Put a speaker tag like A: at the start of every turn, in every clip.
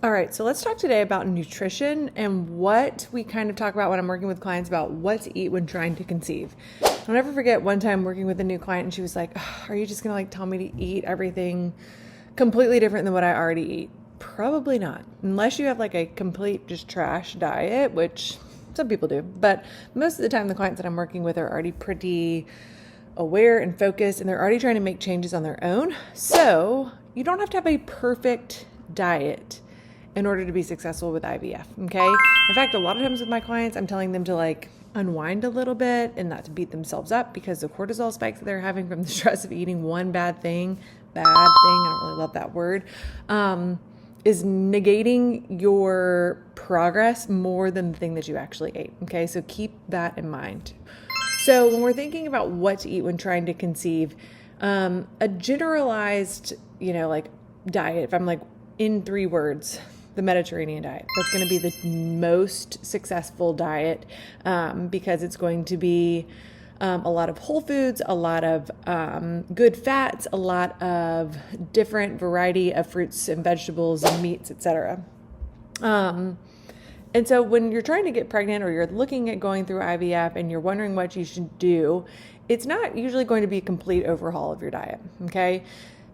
A: All right, so let's talk today about nutrition and what we kind of talk about when I'm working with clients about what to eat when trying to conceive. I'll never forget one time working with a new client and she was like, are you just going to tell me to eat everything completely different than what I already eat? Probably not, unless you have a complete just trash diet, which some people do. But most of the time, the clients that I'm working with are already pretty aware and focused, and they're already trying to make changes on their own. So you don't have to have a perfect diet in order to be successful with IVF, okay? In fact, a lot of times with my clients, I'm telling them to unwind a little bit and not to beat themselves up because the cortisol spikes that they're having from the stress of eating one bad thing, I don't really love that word, is negating your progress more than the thing that you actually ate, okay? So keep that in mind. So when we're thinking about what to eat when trying to conceive, a generalized, diet, if I'm in 3 words, the Mediterranean diet, that's going to be the most successful diet because it's going to be a lot of whole foods, a lot of good fats, a lot of different variety of fruits and vegetables and meats, etc. And so when you're trying to get pregnant or you're looking at going through IVF and you're wondering what you should do, it's not usually going to be a complete overhaul of your diet, okay?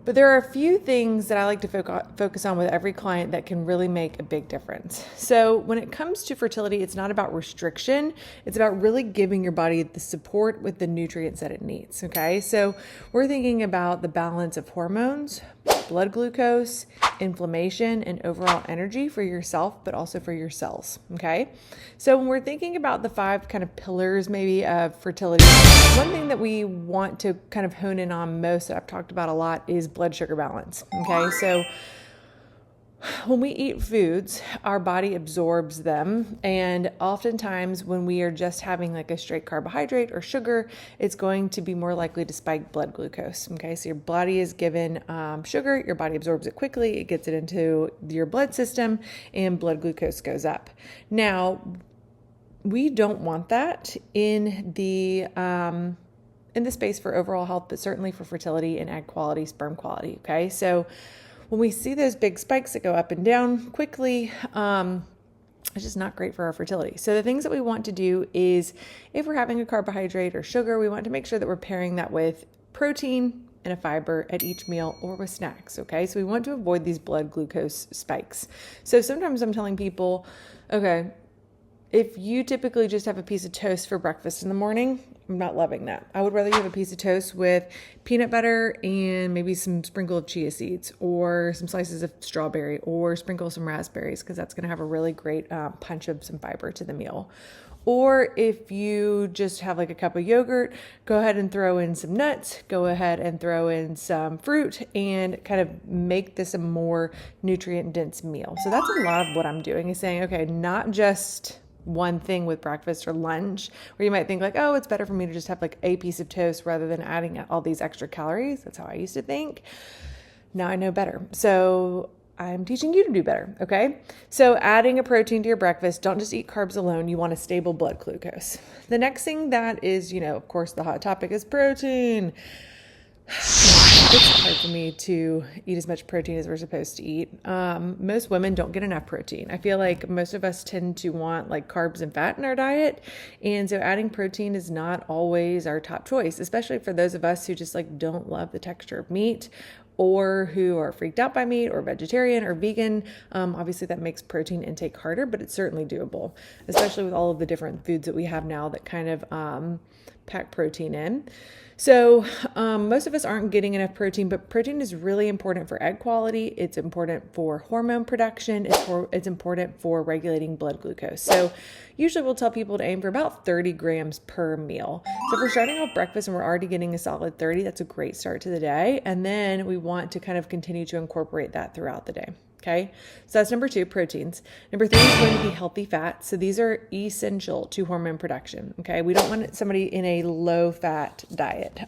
A: But there are a few things that I like to focus on with every client that can really make a big difference. So when it comes to fertility, it's not about restriction. It's about really giving your body the support with the nutrients that it needs, okay? So we're thinking about the balance of hormones, blood glucose, inflammation, and overall energy for yourself, but also for your cells, okay? So when we're thinking about the 5 kind of pillars maybe of fertility, one thing that we want to kind of hone in on most that I've talked about a lot is blood sugar balance, okay? So when we eat foods, our body absorbs them. And oftentimes when we are just having a straight carbohydrate or sugar, it's going to be more likely to spike blood glucose. Okay. So your body is given sugar, your body absorbs it quickly, it gets it into your blood system, and blood glucose goes up. Now, we don't want that in the space for overall health, but certainly for fertility and egg quality, sperm quality. Okay. So when we see those big spikes that go up and down quickly, it's just not great for our fertility. So the things that we want to do is, if we're having a carbohydrate or sugar, we want to make sure that we're pairing that with protein and a fiber at each meal or with snacks, okay? So we want to avoid these blood glucose spikes. So sometimes I'm telling people, okay, if you typically just have a piece of toast for breakfast in the morning, I'm not loving that. I would rather you have a piece of toast with peanut butter and maybe some sprinkle of chia seeds or some slices of strawberry or sprinkle some raspberries, because that's going to have a really great punch of some fiber to the meal. Or if you just have a cup of yogurt, go ahead and throw in some nuts, go ahead and throw in some fruit, and kind of make this a more nutrient dense meal. So that's a lot of what I'm doing, is saying, okay, not just one thing with breakfast or lunch, where you might think oh, it's better for me to just have a piece of toast rather than adding all these extra calories. That's how I used to think. Now I know better. So I'm teaching you to do better. Okay. So adding a protein to your breakfast, don't just eat carbs alone. You want a stable blood glucose. The next thing that is, of course, the hot topic is protein. It's hard for me to eat as much protein as we're supposed to eat. Most women don't get enough protein. I feel like most of us tend to want carbs and fat in our diet. And so adding protein is not always our top choice, especially for those of us who just don't love the texture of meat, or who are freaked out by meat, or vegetarian or vegan. Obviously that makes protein intake harder, but it's certainly doable, especially with all of the different foods that we have now that kind of pack protein in. So most of us aren't getting enough protein, but protein is really important for egg quality. It's important for hormone production. It's important for regulating blood glucose. So usually we'll tell people to aim for about 30 grams per meal. So if we're starting off breakfast and we're already getting a solid 30, that's a great start to the day. And then we want to kind of continue to incorporate that throughout the day. Okay, so that's number 2, proteins. Number 3 is going to be healthy fats. So these are essential to hormone production. Okay, we don't want somebody in a low fat diet.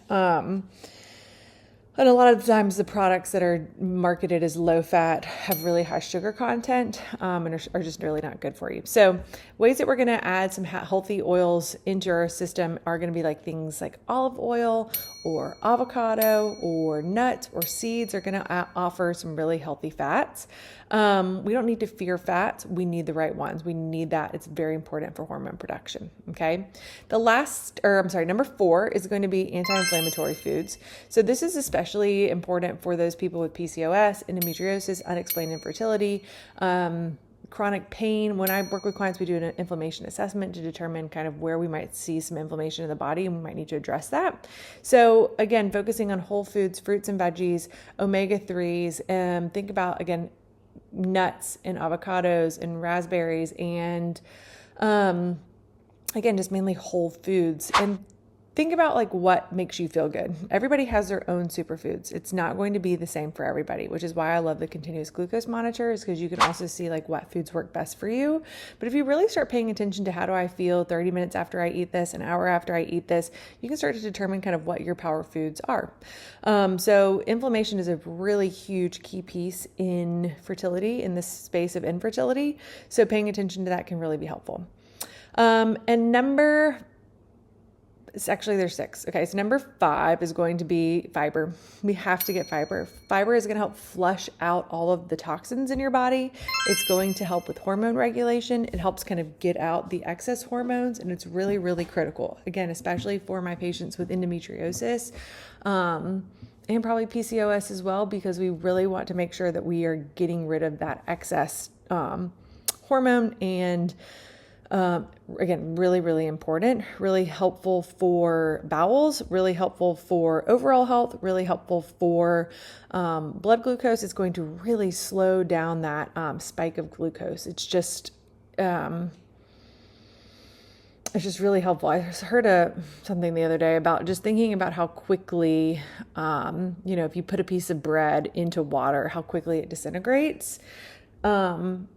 A: And a lot of the times the products that are marketed as low fat have really high sugar content and are just really not good for you. So ways that we're going to add some healthy oils into our system are going to be things like olive oil or avocado or nuts or seeds are going to offer some really healthy fats. We don't need to fear fats. We need the right ones. We need that. It's very important for hormone production. Okay. Number 4 is going to be anti-inflammatory foods. So this is especially important for those people with PCOS, endometriosis, unexplained infertility, chronic pain. When I work with clients, we do an inflammation assessment to determine kind of where we might see some inflammation in the body, and we might need to address that. So again, focusing on whole foods, fruits and veggies, omega-3s, think about, again, nuts and avocados and raspberries and, again, just mainly whole foods. And think about like what makes you feel good. Everybody has their own superfoods. It's not going to be the same for everybody, which is why I love the continuous glucose monitor, is because you can also see like what foods work best for you. But if you really start paying attention to how do I feel 30 minutes after I eat this, an hour after I eat this, you can start to determine kind of what your power foods are. So inflammation is a really huge key piece in fertility, in this space of infertility. So paying attention to that can really be helpful. There's 6. Okay, so number 5 is going to be fiber. We have to get fiber. Fiber is going to help flush out all of the toxins in your body. It's going to help with hormone regulation. It helps kind of get out the excess hormones, and it's really, really critical. Again, especially for my patients with endometriosis, and probably PCOS as well, because we really want to make sure that we are getting rid of that excess hormone. And again, really, really important, really helpful for bowels, really helpful for overall health, really helpful for blood glucose. It's going to really slow down that spike of glucose. It's just really helpful. I heard something the other day about just thinking about how quickly, if you put a piece of bread into water, how quickly it disintegrates.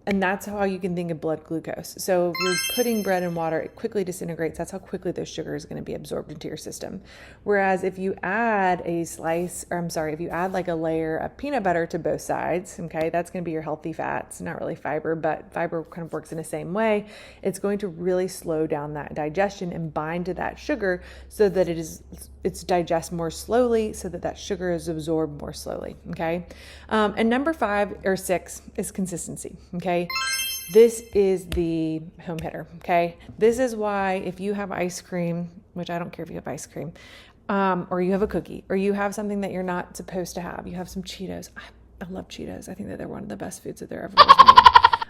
A: And that's how you can think of blood glucose. So if you're putting bread in water, it quickly disintegrates. That's how quickly those sugars are going to be absorbed into your system. Whereas if you add if you add like a layer of peanut butter to both sides, okay, that's going to be your healthy fats, not really fiber, but fiber kind of works in the same way. It's going to really slow down that digestion and bind to that sugar so that it's digest more slowly, so that sugar is absorbed more slowly. Okay. And number 5 or 6 is consistency. Okay. This is the home hitter. Okay. This is why if you have ice cream, which I don't care if you have ice cream, or you have a cookie, or you have something that you're not supposed to have, you have some Cheetos. I love Cheetos. I think that they're one of the best foods that there ever was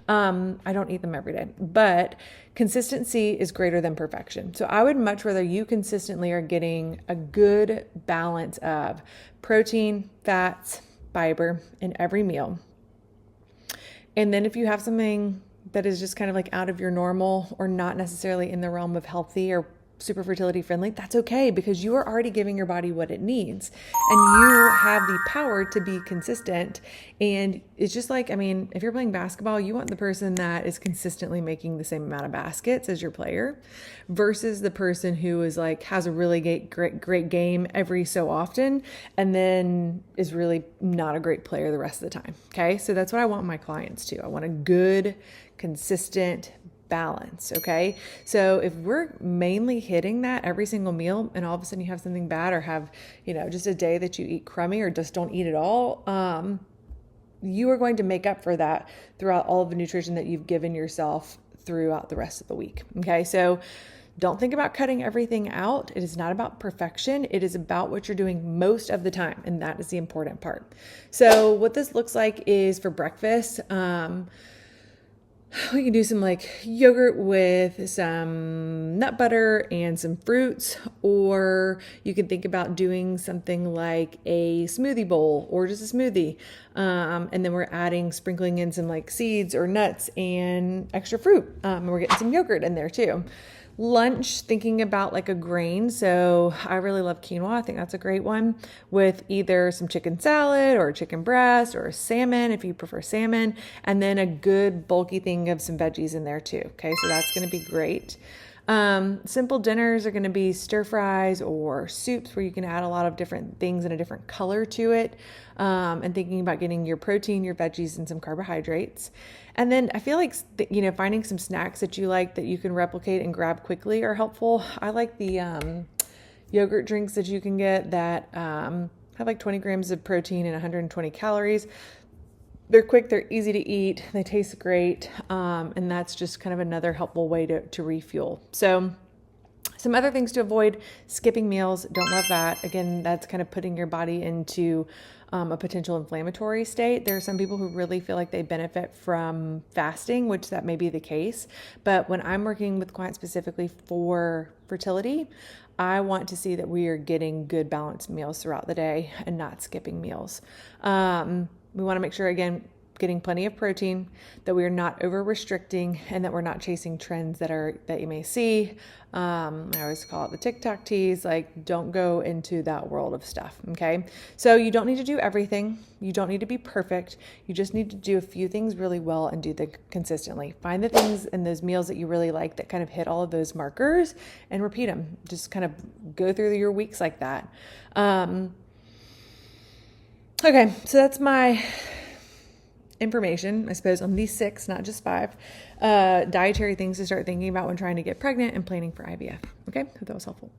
A: made. I don't eat them every day, but consistency is greater than perfection. So I would much rather you consistently are getting a good balance of protein, fats, fiber in every meal. And then if you have something that is just kind of like out of your normal or not necessarily in the realm of healthy or super fertility friendly, that's okay, because you are already giving your body what it needs, and you have the power to be consistent. And it's just like, if you're playing basketball, you want the person that is consistently making the same amount of baskets as your player versus the person who is like, has a really great game every so often and then is really not a great player the rest of the time. Okay. So that's what I want my clients to. I want a good, consistent balance. Okay. So if we're mainly hitting that every single meal, and all of a sudden you have something bad, or have, just a day that you eat crummy or just don't eat at all, you are going to make up for that throughout all of the nutrition that you've given yourself throughout the rest of the week. Okay. So don't think about cutting everything out. It is not about perfection. It is about what you're doing most of the time. And that is the important part. So what this looks like is for breakfast, we can do some like yogurt with some nut butter and some fruits, or you can think about doing something like a smoothie bowl or just a smoothie. And then we're sprinkling in some like seeds or nuts and extra fruit. And we're getting some yogurt in there too. Lunch, thinking about like a grain. So I really love quinoa. I think that's a great one, with either some chicken salad or chicken breast or salmon, if you prefer salmon, and then a good bulky thing of some veggies in there too. Okay. So that's going to be great. Simple dinners are going to be stir fries or soups where you can add a lot of different things and a different color to it. And thinking about getting your protein, your veggies, and some carbohydrates. And then I feel like, finding some snacks that you like that you can replicate and grab quickly are helpful. I like the, yogurt drinks that you can get that have like 20 grams of protein and 120 calories. They're quick, they're easy to eat, they taste great, and that's just kind of another helpful way to refuel. So some other things to avoid: skipping meals. Don't love that. Again, that's kind of putting your body into a potential inflammatory state. There are some people who really feel like they benefit from fasting, which that may be the case. But when I'm working with clients specifically for fertility, I want to see that we are getting good balanced meals throughout the day and not skipping meals. We want to make sure, again, getting plenty of protein, that we are not over restricting, and that we're not chasing trends that you may see. I always call it the TikTok tease. Like, don't go into that world of stuff. Okay. So you don't need to do everything. You don't need to be perfect. You just need to do a few things really well and do them consistently. Find the things in those meals that you really like that kind of hit all of those markers and repeat them. Just kind of go through your weeks like that. Okay. So that's my information, I suppose, on these 6, not just 5, dietary things to start thinking about when trying to get pregnant and planning for IVF. Okay, hope that was helpful.